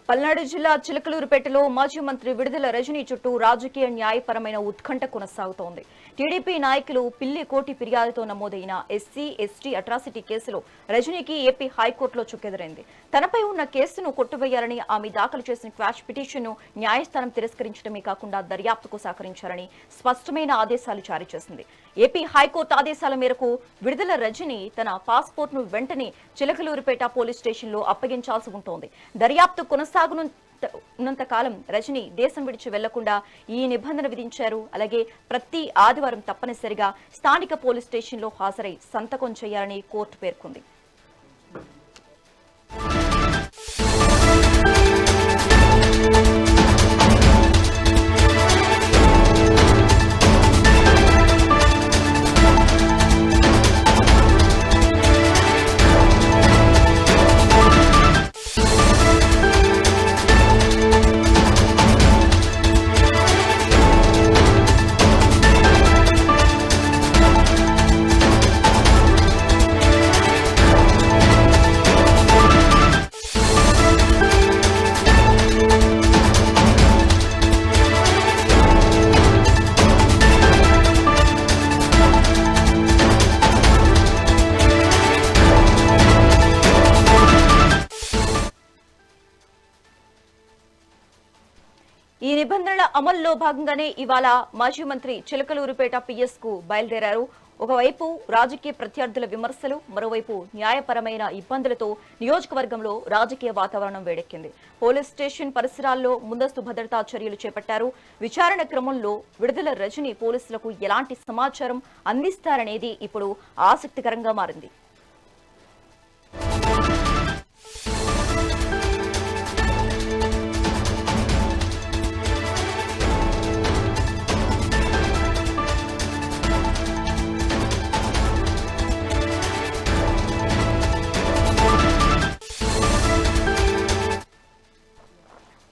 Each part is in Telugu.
పల్నాడు జిల్లా చిలకలూరుపేటలో మాజీ మంత్రి విడుదల రజనీ చుట్టూ రాజకీయ న్యాయపరమైన ఉత్కంఠ కొనసాగుతోంది. టీడీపీ నాయకులు పిల్లి కోటి ఫిర్యాదుతో నమోదైన ఎస్సీ ఎస్టీ అట్రాసిటీ కేసులో రజనీకి ఏపీ హైకోర్టులో చుక్కెదురైంది. తనపై ఉన్న కేసును కొట్టివేయాలని ఆమె దాఖలు చేసిన క్వాష్ పిటిషన్ను న్యాయస్థానం తిరస్కరించడమే కాకుండా దర్యాప్తుకు సహకరించాలని స్పష్టమైన ఆదేశాలు జారీ చేసింది. ఏపీ హైకోర్టు ఆదేశాల మేరకు విడుదల రజనీ తన పాస్పోర్ట్ను వెంటనే చిలకలూరుపేట పోలీస్ స్టేషన్లో అప్పగించాల్సి ఉంటోంది. దర్యాప్తు ఉన్నంత కాలం రజనీ దేశం విడిచి వెళ్లకుండా ఈ నిబంధన విధించారు. అలాగే ప్రతి ఆదివారం తప్పనిసరిగా స్థానిక పోలీస్ స్టేషన్లో హాజరై సంతకం చేయాలని కోర్టు పేర్కొంది. ఈ నిబంధనల అమల్లో భాగంగానే ఇవాళ మాజీ మంత్రి చిలకలూరుపేట పిఎస్ కు బయలుదేరారు. ఒకవైపు రాజకీయ ప్రత్యర్థుల విమర్శలు, మరోవైపు న్యాయపరమైన ఇబ్బందులతో నియోజకవర్గంలో రాజకీయ వాతావరణం వేడెక్కింది. పోలీస్ స్టేషన్ పరిసరాల్లో ముందస్తు భద్రతా చర్యలు చేపట్టారు. విచారణ క్రమంలో విడుదల రజనీ పోలీసులకు ఎలాంటి సమాచారం అందిస్తారనేది ఇప్పుడు ఆసక్తికరంగా మారింది.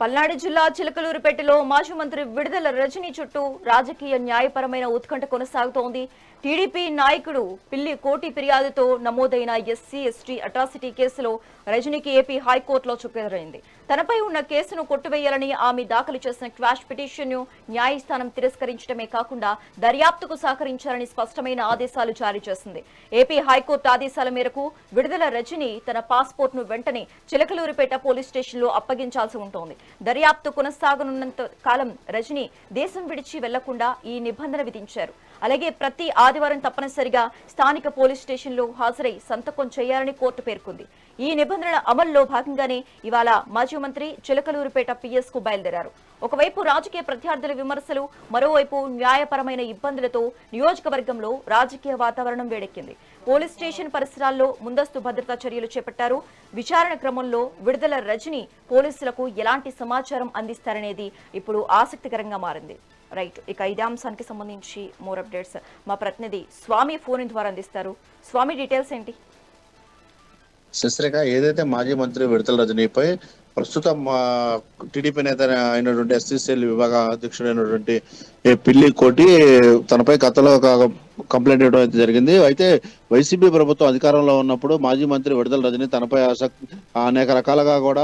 పల్నాడు జిల్లా చిలకలూరుపేటలో మాజీ మంత్రి విడుదల రజనీ చుట్టూ రాజకీయ న్యాయపరమైన ఉత్కంఠ కొనసాగుతోంది. టీడీపీ నాయకుడు పిల్లి కోటి ఫిర్యాదుతో నమోదైన ఎస్సీ ఎస్టీ అట్రాసిటీ కేసులో రజనీకి ఏపీ హైకోర్టులో చుక్కెదురైంది. తనపై ఉన్న కేసును కొట్టివేయాలని ఆమె దాఖలు చేసిన క్వాష్ పిటిషన్ను న్యాయస్థానం తిరస్కరించడమే కాకుండా దర్యాప్తుకు సహకరించాలని స్పష్టమైన ఆదేశాలు జారీ చేసింది. ఏపీ హైకోర్టు ఆదేశాల మేరకు విడుదల రజనీ తన పాస్పోర్ట్ను వెంటనే చిలకలూరుపేట పోలీస్ స్టేషన్లో అప్పగించాల్సి ఉంటోంది. దర్యాప్తు కొనసాగనున్నంత కాలం రజనీ దేశం విడిచి వెళ్లకుండా ఈ నిబంధన విధించారు. అలాగే ప్రతి ఆదివారం తప్పనిసరిగా స్థానిక పోలీస్ స్టేషన్లో హాజరై సంతకం చేయాలని కోర్టు పేర్కొంది. ఈ నిబంధనల అమల్లో భాగంగానే ఇవాళ మాజీ మంత్రి చిలకలూరుపేట పిఎస్ కు బయలుదేరారు. ఒకవైపు రాజకీయ ప్రత్యర్థుల విమర్శలు, మరోవైపు న్యాయపరమైన ఇబ్బందులతో నియోజకవర్గంలో రాజకీయ వాతావరణం వేడెక్కింది. పోలీస్ స్టేషన్ పరిసరాల్లో ముందస్తు భద్రతా చర్యలు చేపట్టారు. విచారణ క్రమంలో విడుదల రజనీ పోలీసులకు ఎలాంటి సమాచారం అందిస్తారనేది ఇప్పుడు ఆసక్తికరంగా మారింది. రైట్, ఇక ఇదే అంశానికి సంబంధించి మోర్ అప్డేట్స్ మా ప్రతినిధి స్వామి ఫోన్ ద్వారా అందిస్తారు. స్వామి, డీటెయిల్స్ ఏంటి? శస్త్రేఖ, ఏదైతే మాజీ మంత్రి విడుదల రజనీపై ప్రస్తుతం టీడీపీ నేత అయినటువంటి ఎస్సీసీఎల్ విభాగ అధ్యక్షుడైనటువంటి పిల్లి కోటి తనపై గతంలో ఒక కంప్లైంట్ ఇవ్వడం అయితే జరిగింది. అయితే వైసీపీ ప్రభుత్వం అధికారంలో ఉన్నప్పుడు మాజీ మంత్రి విడుదల రజనీ తనపై అనేక రకాలుగా కూడా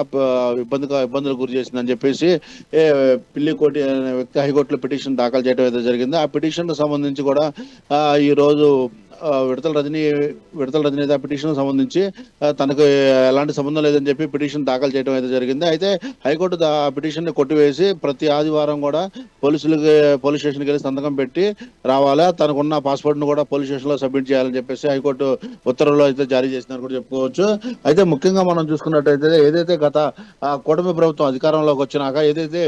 ఇబ్బందులకు గురి చేసిందని చెప్పేసి పిల్లి కోటి అనే వ్యక్తి హైకోర్టులో పిటిషన్ దాఖలు చేయడం అయితే జరిగింది. ఆ పిటిషన్ సంబంధించి కూడా ఈ రోజు విడుదల రజనీ పిటిషన్ సంబంధించి తనకు ఎలాంటి సంబంధం లేదని చెప్పి పిటిషన్ దాఖలు చేయడం అయితే జరిగింది. అయితే హైకోర్టు ఆ పిటిషన్ ని కొట్టివేసి ప్రతి ఆదివారం కూడా పోలీస్ స్టేషన్కి వెళ్ళి సంతకం పెట్టి రావాలా, తనకున్న పాస్పోర్ట్ ను కూడా పోలీస్ స్టేషన్ లో సబ్మిట్ చేయాలని చెప్పేసి హైకోర్టు ఉత్తర్వులు అయితే జారీ చేసిందని కూడా చెప్పుకోవచ్చు. అయితే ముఖ్యంగా మనం చూసుకున్నట్టయితే ఏదైతే గత కూటమి ప్రభుత్వం అధికారంలోకి వచ్చినాక ఏదైతే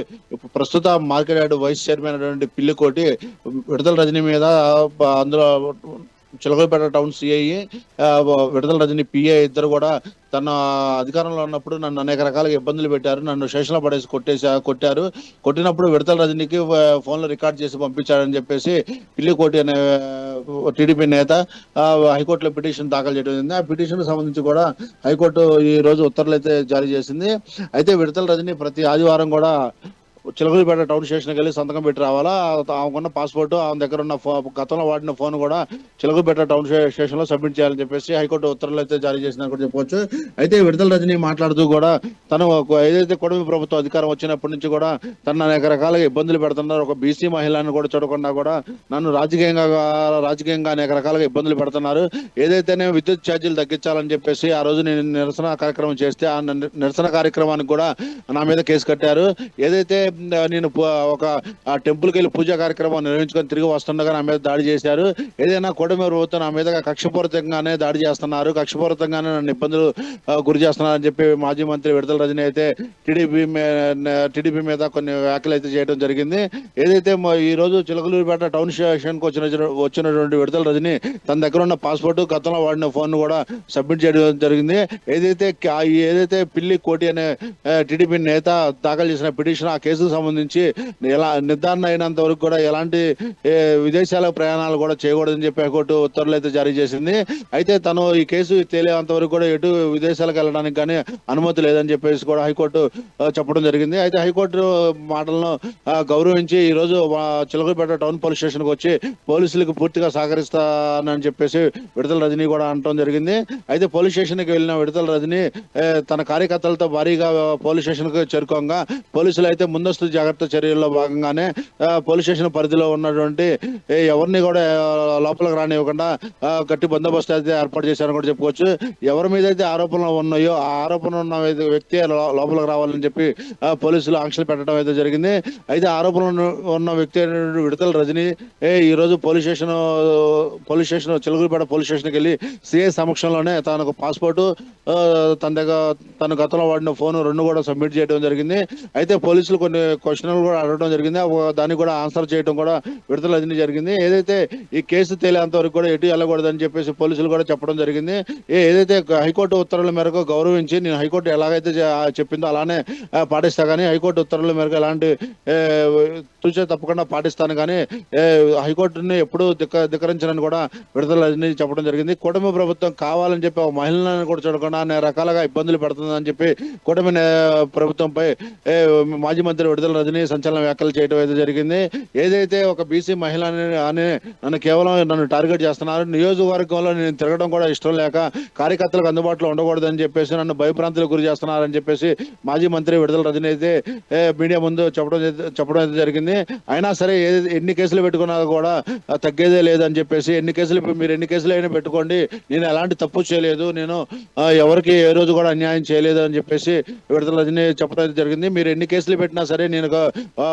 ప్రస్తుత మార్కెట్ యార్డ్ వైస్ చైర్మన్ అయినటువంటి పిల్లికోటి విడుదల రజనీ మీద అందులో చిలకలూరుపేట టౌన్ సిఐ విడుదల రజనీ పిఏ ఇద్దరు కూడా తన అధికారంలో ఉన్నప్పుడు నన్ను అనేక రకాలుగా ఇబ్బందులు పెట్టారు, నన్ను స్టేషన్లో పడేసి కొట్టినప్పుడు విడుదల రజనీకి ఫోన్లో రికార్డ్ చేసి పంపించాడని చెప్పేసి పిల్లికోటి అనే టీడీపీ నేత హైకోర్టులో పిటిషన్ దాఖలు చేయడం జరిగింది. ఆ పిటిషన్ సంబంధించి కూడా హైకోర్టు ఈ రోజు ఉత్తర్వులు అయితే జారీ చేసింది. అయితే విడుదల రజనీ ప్రతి ఆదివారం కూడా చిలకలూరిపేట టౌన్ స్టేషన్కి వెళ్ళి సంతకం పెట్టి రావాలా. ఆమెకున్న పాస్పోర్ట్, ఆమె దగ్గర ఉన్న గతంలో వాడిన ఫోన్ కూడా చిలకలూరిపేట టౌన్ స్టేషన్ లో సబ్మిట్ చేయాలని చెప్పేసి హైకోర్టు ఉత్తర్వులు అయితే జారీ చేసిందని కూడా చెప్పవచ్చు. అయితే విడుదల రజనీ మాట్లాడుతూ కూడా తను ఏదైతే కూటమి ప్రభుత్వం అధికారం వచ్చినప్పటి నుంచి కూడా తను అనేక రకాలుగా ఇబ్బందులు పెడుతున్నారు. ఒక బీసీ మహిళను కూడా చూడకుండా కూడా నన్ను రాజకీయంగా అనేక రకాలుగా ఇబ్బందులు పెడుతున్నారు. ఏదైతేనే విద్యుత్ ఛార్జీలు తగ్గించాలని చెప్పేసి ఆ రోజు నేను నిరసన కార్యక్రమం చేస్తే ఆ నిరసన కార్యక్రమానికి కూడా నా మీద కేసు కట్టారు. ఏదైతే నేను ఒక టెంపుల్కి వెళ్ళి పూజా కార్యక్రమం నిర్వహించుకొని తిరిగి వస్తుండగా నా మీద దాడి చేశారు. ఏదైనా కూటమి ప్రభుత్వం నా మీద కక్షపూరితంగానే దాడి చేస్తున్నారు, కక్షపూరితంగానే నన్ను ఇబ్బందులు గురి చేస్తున్నారని చెప్పి మాజీ మంత్రి విడుదల రజనీ అయితే టీడీపీ మీద కొన్ని వ్యాఖ్యలు అయితే చేయడం జరిగింది. ఏదైతే ఈ రోజు చిలకలూరిపేట టౌన్ స్టేషన్ కు వచ్చినటువంటి విడుదల రజనీ తన దగ్గర ఉన్న పాస్పోర్ట్, గతంలో వాడిన ఫోన్ కూడా సబ్మిట్ చేయడం జరిగింది. ఏదైతే పిల్లి కోటి అనే టీడీపీ నేత దాఖలు చేసిన పిటిషన్, ఆ కేసుకు సంబంధించి నిర్ధారణ అయినంత వరకు కూడా ఎలాంటి విదేశాల ప్రయాణాలు కూడా చేయకూడదని చెప్పి హైకోర్టు ఉత్తర్వులు అయితే జారీ చేసింది. అయితే తను ఈ కేసు తేలేంత వరకు కూడా ఎటు విదేశాలకు వెళ్ళడానికి కానీ అనుమతి లేదని చెప్పేసి కూడా హైకోర్టు చెప్పడం జరిగింది. అయితే హైకోర్టు మాటలను గౌరవించి ఈ రోజు చిలకలూరిపేట టౌన్ పోలీస్ స్టేషన్ కు వచ్చి పోలీసులకు పూర్తిగా సహకరిస్తానని చెప్పేసి విడుదల రజనీ కూడా అనడం జరిగింది. అయితే పోలీస్ స్టేషన్ కి వెళ్ళిన విడుదల రజనీ తన కార్యకర్తలతో భారీగా పోలీస్ స్టేషన్ కు చేరుకోగా పోలీసులు అయితే ముందస్తు జాగ్రత్త చర్యల్లో భాగంగానే పోలీస్ స్టేషన్ పరిధిలో ఉన్నటువంటి ఎవరిని కూడా లోపలికి రానివ్వకుండా గట్టి బందోబస్తు అయితే ఏర్పాటు చేశారని కూడా చెప్పుకోవచ్చు. ఎవరి మీద అయితే ఆరోపణలు ఉన్నాయో ఆ ఆరోపణ ఉన్న వ్యక్తి లోపలికి రావాలని చెప్పి పోలీసులు ఆంక్షలు పెట్టడం అయితే జరిగింది. అయితే ఆరోపణలు ఉన్న వ్యక్తి విడుదల రజనీ ఈ రోజు పోలీస్ స్టేషన్ చిలకలూరిపేట పోలీస్ స్టేషన్కి వెళ్ళి సిఐ సమక్షంలోనే తనకు పాస్పోర్ట్, తన గతంలో వాడిన ఫోన్ రెండు కూడా సబ్మిట్ చేయడం జరిగింది. అయితే పోలీసులు కొన్ని క్వశ్చన్లు కూడా అడగడం జరిగింది. దానికి కూడా ఆన్సర్ చేయడం కూడా విడుదల రజనీ జరిగింది. ఏదైతే ఈ కేసు తేలేంత వరకు కూడా ఎటు వెళ్ళకూడదని చెప్పేసి పోలీసులు కూడా చెప్పడం జరిగింది. ఏదైతే హైకోర్టు ఉత్తర్వుల మేరకు గౌరవించి నేను హైకోర్టు ఎలాగైతే చెప్పిందో అలానే పాటిస్తా, కానీ హైకోర్టు ఉత్తర్వుల మేరకు ఎలాంటి తూచే తప్పకుండా పాటిస్తాను, కానీ హైకోర్టుని ఎప్పుడూ ధిక్కరించనని కూడా విడుదల రజనీ చెప్పడం జరిగింది. కూటమి ప్రభుత్వం కావాలని చెప్పి మహిళలను కూడా చూడకుండా అనేక రకాలుగా ఇబ్బందులు పెడుతుందని చెప్పి కూటమి ప్రభుత్వంపై మాజీ మంత్రి విడుదల రజనీ సంచలన వ్యాఖ్యలు చేయడం అయితే జరిగింది. ఏదైతే ఒక బీసీ మహిళ అని నన్ను కేవలం టార్గెట్ చేస్తున్నారు, నియోజకవర్గంలో నేను తిరగడం కూడా ఇష్టం లేక కార్యకర్తలకు అందుబాటులో ఉండకూడదని చెప్పేసి నన్ను భయభ్రాంతులకు గురి చేస్తున్నారని చెప్పేసి మాజీ మంత్రి విడుదల రజనీ అయితే మీడియా ముందు చెప్పడం అయితే జరిగింది. అయినా సరే ఎన్ని కేసులు పెట్టుకున్నా కూడా తగ్గేదే లేదని చెప్పేసి మీరు ఎన్ని కేసులు అయినా పెట్టుకోండి, నేను ఎలాంటి తప్పు చేయలేదు, నేను ఎవరికి ఏ రోజు కూడా అన్యాయం చేయలేదు అని చెప్పేసి విడుదల రజనీ చెప్పడం అయితే జరిగింది. మీరు ఎన్ని కేసులు పెట్టినా సరే నేను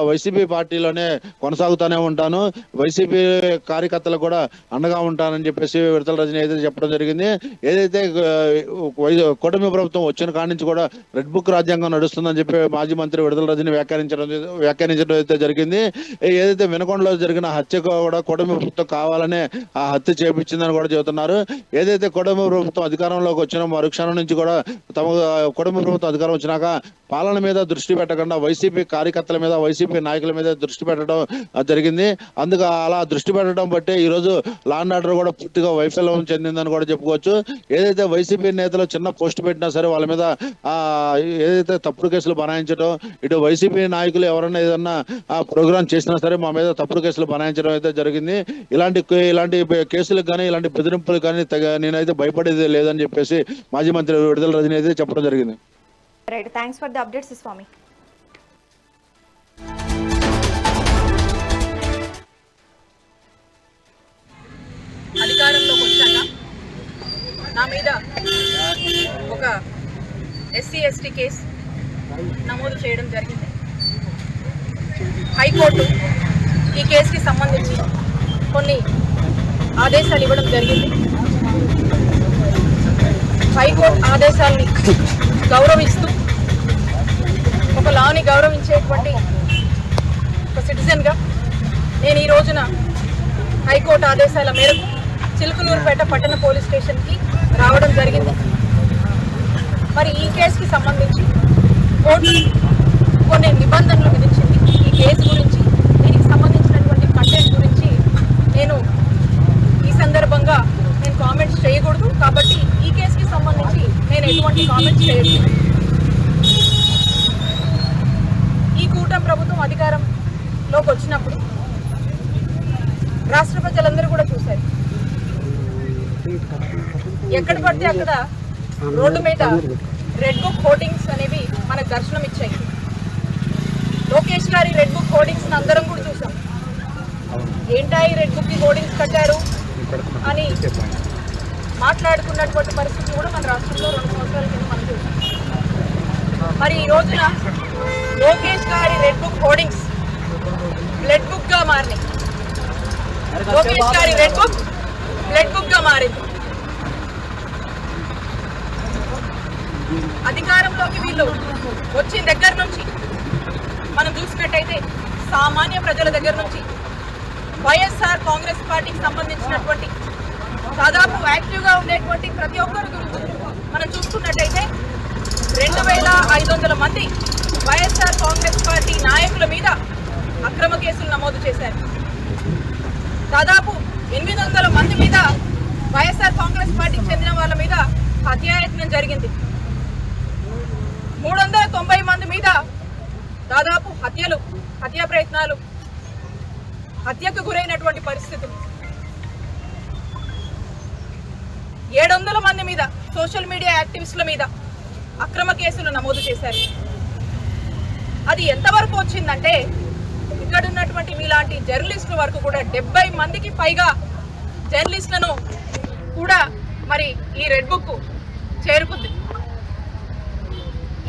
వైసీపీ పార్టీలోనే కొనసాగుతూనే ఉంటాను, వైసీపీ కార్యకర్తలకు కూడా అండగా ఉంటానని చెప్పేసి విడుదల రజనీ అయితే చెప్పడం జరిగింది. ఏదైతే కూటమి ప్రభుత్వం వచ్చిన కాడి నుంచి కూడా రెడ్ బుక్ రాజ్యాంగం నడుస్తుందని చెప్పి మాజీ మంత్రి విడుదల రజనీ వ్యాఖ్యానించడం అయితే జరిగింది. ఏదైతే వినకొండలో జరిగిన హత్య కూడా కూటమి ప్రభుత్వం కావాలనే ఆ హత్య చేపించిందని కూడా చెబుతున్నారు. ఏదైతే కూటమి ప్రభుత్వం అధికారంలోకి వచ్చిన మరుక్షణం నుంచి కూడా కూటమి ప్రభుత్వం అధికారం వచ్చినాక పాలన మీద దృష్టి పెట్టకుండా వైసీపీ కార్యకర్తల మీద, వైసీపీ నాయకుల మీద దృష్టి పెట్టడం జరిగింది. అందుకు అలా దృష్టి పెట్టడం బట్టే ఈ రోజు లా అండ్ ఆర్డర్ కూడా పూర్తిగా వైఫల్యం చెందిందని కూడా చెప్పుకోవచ్చు. ఏదైతే వైసీపీ నేతలు చిన్న పోస్ట్ పెట్టినా సరే వాళ్ళ మీద ఏదైతే తప్పుడు కేసులు బనాయించడం, ఇటు వైసీపీ నాయకులు ఎవరైనా ఏదన్నా ప్రోగ్రామ్ చేసినా సరే మా మీద తప్పుడు కేసులు బనాయించడం అయితే జరిగింది. ఇలాంటి కేసులకు కానీ ఇలాంటి బెదిరింపులకు కానీ నేనైతే భయపడేది లేదని చెప్పేసి మాజీ మంత్రి విడుదల రజనీ అయితే చెప్పడం జరిగింది. Right, thanks for the updates Swami. అధికారంలోకి వచ్చాక నా మీద ఒక SC/ST కేసు నమోదు చేయడం జరిగింది. హైకోర్టు ఈ కేసుకి సంబంధించి కొన్ని ఆదేశాలు ఇవ్వడం జరిగింది. హైకోర్టు ఆదేశాలని గౌరవిస్తూ ఒక లాని గౌరవించేటువంటి ఒక సిటిజన్గా నేను ఈ రోజున హైకోర్టు ఆదేశాల మేరకు చిలకలూరిపేట పట్టణ పోలీస్ స్టేషన్కి రావడం జరిగింది. మరి ఈ కేసుకి సంబంధించి కోర్టు కొన్ని నిబంధనలు విధించింది. ఈ కేసు గురించి, దీనికి సంబంధించినటువంటి కంటెంట్ గురించి నేను ఈ సందర్భంగా కామెంట్స్ చేయకూడదు, కాబట్టి ఈ కేసుకి సంబంధించి నేను ఎటువంటి కామెంట్స్ చేయకూడదు. ఈ కూటమి ప్రభుత్వం వచ్చినప్పుడు రాష్ట్ర ప్రజలందరూ కూడా చూశారు. ఎక్కడ పడితే అక్కడ రోడ్డు మీద రెడ్ బుక్ హోర్డింగ్స్ అనేవి మనకు దర్శనం ఇచ్చాయి. లోకేష్ గారి రెడ్ బుక్ హోర్డింగ్స్ అందరం కూడా చూసాం. ఏంటా ఈ రెడ్ బుక్ హోర్డింగ్స్ కట్టారు అని మాట్లాడుకున్నటువంటి పరిస్థితి కూడా మన రాష్ట్రంలో 2 సంవత్సరాల కింద మనం చూసాం. మరి ఈ రోజున లోకేష్ గారి red book hoardings blood book గా మారినాయి. లోకేష్ గారి రెడ్ బుక్ బ్లడ్ బుక్ గా మారింది. అధికారంలోకి వీళ్ళు వచ్చిన దగ్గర నుంచి మనం చూసినట్టయితే సామాన్య ప్రజల దగ్గర నుంచి వైఎస్ఆర్ కాంగ్రెస్ పార్టీకి సంబంధించినటువంటి దాదాపు యాక్టివ్గా ఉండేటువంటి ప్రతి ఒక్కరు మనం చూసుకున్నట్టయితే 2500 మంది వైఎస్ఆర్ కాంగ్రెస్ పార్టీ నాయకుల మీద అక్రమ కేసులు నమోదు చేశారు. దాదాపు 800 మంది మీద వైఎస్ఆర్ కాంగ్రెస్ పార్టీకి చెందిన వాళ్ళ మీద హత్యాయత్నం జరిగింది. 390 మంది మీద దాదాపు హత్యా ప్రయత్నాలు, హత్యకు గురైనటువంటి పరిస్థితులు. 700 మంది మీద సోషల్ మీడియా యాక్టివిస్టుల మీద అక్రమ కేసులు నమోదు చేశారు. అది ఎంతవరకు వచ్చిందంటే ఇక్కడ ఉన్నటువంటి మీలాంటి జర్నలిస్టుల వరకు కూడా 70 మందికి పైగా జర్నలిస్టులను కూడా మరి ఈ రెడ్ బుక్ చేరుకుంది.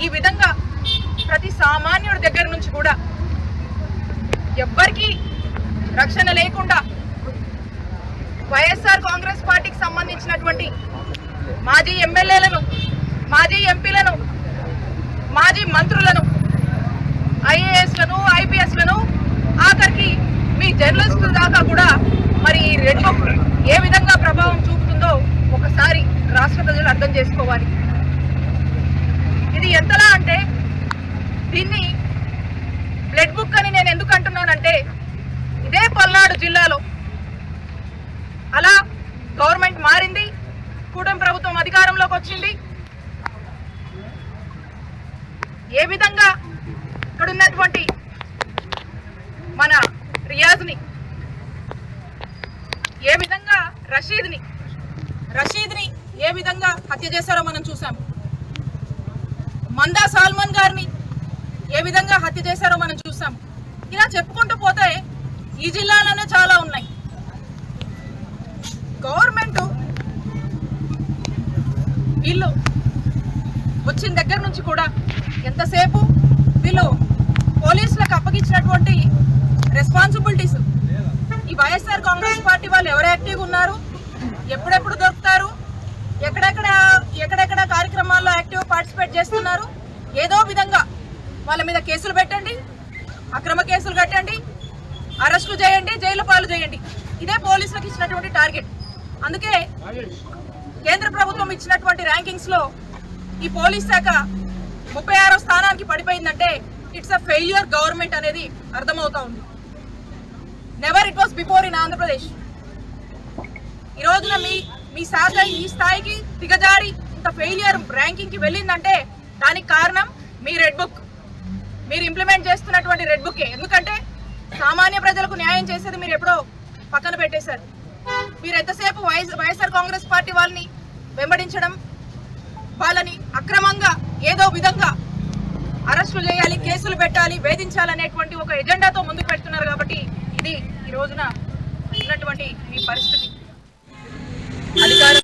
ఈ విధంగా ప్రతి సామాన్యుడి దగ్గర నుంచి కూడా ఎవ్వరికీ రక్షణ లేకుండా వైఎస్ఆర్ కాంగ్రెస్ పార్టీకి సంబంధించినటువంటి మాజీ ఎమ్మెల్యేలను, మాజీ ఎంపీలను, మాజీ మంత్రులను, ఐఏఎస్లను, ఐపీఎస్లను, ఆఖరికి మీ జర్నలిస్టుల దాకా కూడా మరి ఈ రెడ్ బుక్ ఏ విధంగా ప్రభావం చూపుతుందో ఒకసారి రాష్ట్ర ప్రజలు అర్థం చేసుకోవాలి. ఇది ఎంతలా అంటే దీన్ని బ్లడ్ బుక్ అని నేను ఎందుకు అంటున్నానంటే ఇదే పల్నాడు జిల్లాలో అలా గవర్నమెంట్ మారింది, కూటమి ప్రభుత్వం అధికారంలోకి వచ్చింది. ఏ విధంగా ఇక్కడ ఉన్నటువంటి మన రియాజ్ని, ఏ విధంగా రషీద్ని ఏ విధంగా హత్య చేశారో మనం చూసాం. మందా సాల్మన్ గారిని ఏ విధంగా హత్య చేశారో మనం చూసాం. ఇలా చెప్పుకుంటూ పోతే ఈ జిల్లాలోనే చాలా ఉన్నాయి. గవర్నమెంట్ వీళ్ళు వచ్చిన దగ్గర నుంచి కూడా ఎంతసేపు వీళ్ళు పోలీసులకు అప్పగించినటువంటి రెస్పాన్సిబిలిటీస్, ఈ వైఎస్ఆర్ కాంగ్రెస్ పార్టీ వాళ్ళు ఎవరు యాక్టివ్గా ఉన్నారు, ఎప్పుడెప్పుడు దొరుకుతారు, ఎక్కడెక్కడ కార్యక్రమాల్లో యాక్టివ్ పార్టిసిపేట్ చేస్తున్నారు, ఏదో విధంగా వాళ్ళ మీద కేసులు పెట్టండి, అక్రమ కేసులు కట్టండి, అరెస్టులు చేయండి, జైలు పాలు చేయండి. ఇదే పోలీసులకు ఇచ్చినటువంటి టార్గెట్. అందుకే కేంద్ర ప్రభుత్వం ఇచ్చినటువంటి ర్యాంకింగ్స్ లో ఈ పోలీస్ శాఖ 36వ స్థానానికి పడిపోయిందంటే ఇట్స్ అ ఫెయిల్యూర్ గవర్నమెంట్ అనేది అర్థమవుతా ఉంది. Never it was before in Andhra Pradesh. ఈ రోజున మీ శాఖ ఈ స్థాయికి దిగజారి ఇంత ఫెయిల్యూర్ ర్యాంకింగ్ కి వెళ్ళిందంటే దానికి కారణం మీ రెడ్ బుక్, మీరు ఇంప్లిమెంట్ చేస్తున్నటువంటి రెడ్ బుక్. ఎందుకంటే సామాన్య ప్రజలకు న్యాయం చేసేది మీరు ఎప్పుడో పక్కన పెట్టేశారు. మీరు ఎంతసేపు వైఎస్ఆర్ కాంగ్రెస్ పార్టీ వాళ్ళని వెంబడించడం, వాళ్ళని అక్రమంగా ఏదో విధంగా అరెస్టులు చేయాలి, కేసులు పెట్టాలి, వేధించాలనేటువంటి ఒక ఎజెండాతో ముందుకు పెడుతున్నారు. కాబట్టి ఇది ఈ రోజున ఉన్నటువంటి ఈ పరిస్థితి. అధికారం